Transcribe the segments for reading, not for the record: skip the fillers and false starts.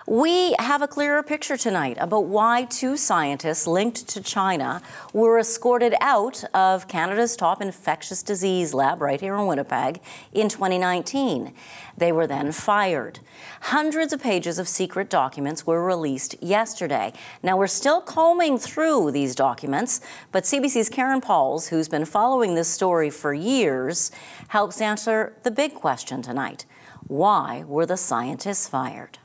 We have a clearer picture tonight about why two scientists linked to China were escorted out of Canada's top infectious disease lab right here in Winnipeg in 2019. They were then fired. Hundreds of pages of secret documents were released yesterday. Now, we're still combing through these documents, but CBC's Karen Pauls, who's been following this story for years, helps answer the big question tonight. Why were the scientists fired?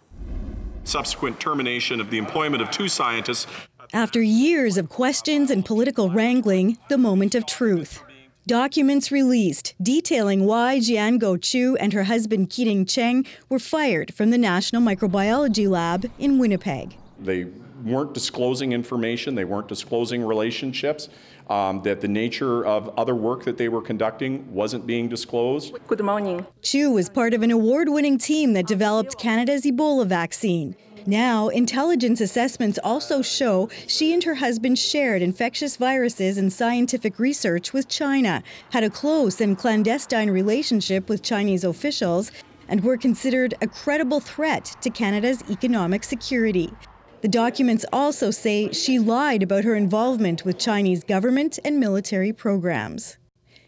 Subsequent termination of the employment of two scientists. After years of questions and political wrangling, the moment of truth. Documents released detailing why Jianguo Chu and her husband Qiting Cheng were fired from the National Microbiology Lab in Winnipeg. They weren't disclosing information, they weren't disclosing relationships, that the nature of other work that they were conducting wasn't being disclosed. Good morning. Chu was part of an award-winning team that developed Canada's Ebola vaccine. Now, intelligence assessments also show she and her husband shared infectious viruses and scientific research with China, had a close and clandestine relationship with Chinese officials, and were considered a credible threat to Canada's economic security. The documents also say she lied about her involvement with Chinese government and military programs.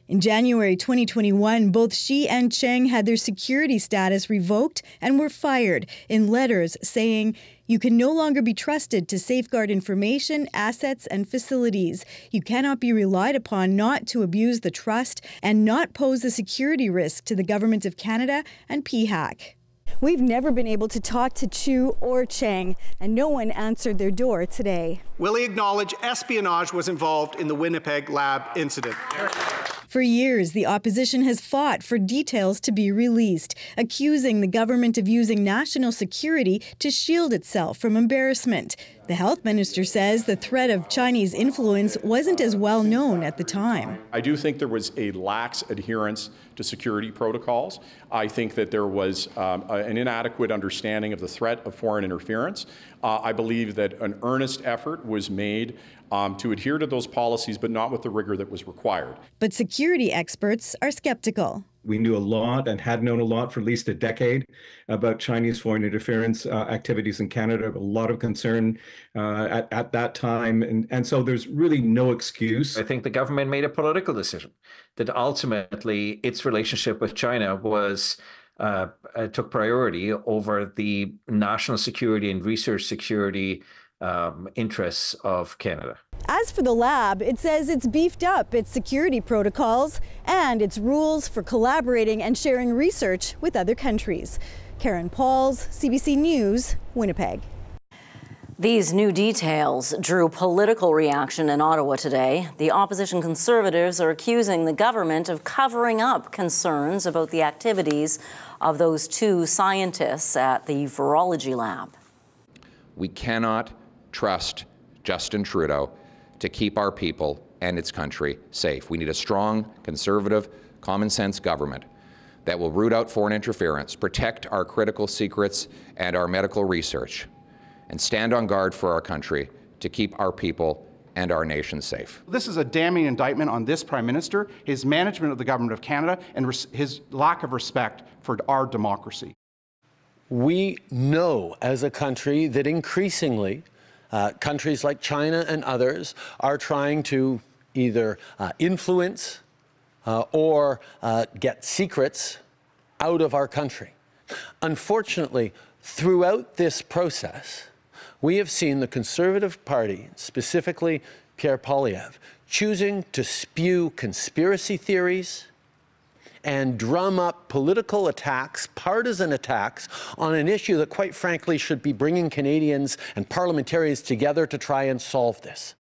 In January 2021, both she and Cheng had their security status revoked and were fired in letters saying, "You can no longer be trusted to safeguard information, assets, and facilities. You cannot be relied upon not to abuse the trust and not pose a security risk to the Government of Canada and PHAC." We've never been able to talk to Chu or Cheng, and no one answered their door today. Will he acknowledge espionage was involved in the Winnipeg lab incident? For years, the opposition has fought for details to be released, accusing the government of using national security to shield itself from embarrassment. The health minister says the threat of Chinese influence wasn't as well known at the time. I do think there was a lax adherence to security protocols. I think that there was an inadequate understanding of the threat of foreign interference. I believe that an earnest effort was made to adhere to those policies, but not with the rigor that was required. But security experts are skeptical. We knew a lot and had known a lot for at least a decade about Chinese foreign interference activities in Canada, a lot of concern at that time. And so there's really no excuse. I think the government made a political decision that ultimately its relationship with China was took priority over the national security and research security interests of Canada. As for the lab, it says it's beefed up its security protocols and its rules for collaborating and sharing research with other countries. Karen Pauls, CBC News, Winnipeg. These new details drew political reaction in Ottawa today. The opposition Conservatives are accusing the government of covering up concerns about the activities of those two scientists at the virology lab. We cannot trust Justin Trudeau to keep our people and its country safe. We need a strong, conservative, common-sense government that will root out foreign interference, protect our critical secrets and our medical research, and stand on guard for our country to keep our people and our nation safe. This is a damning indictment on this Prime Minister, his management of the Government of Canada, and his lack of respect for our democracy. We know as a country that increasingly countries like China and others are trying to either influence or get secrets out of our country. Unfortunately, throughout this process, we have seen the Conservative Party, specifically Pierre Poilievre, choosing to spew conspiracy theories and drum up political attacks, partisan attacks, on an issue that, quite frankly, should be bringing Canadians and parliamentarians together to try and solve this.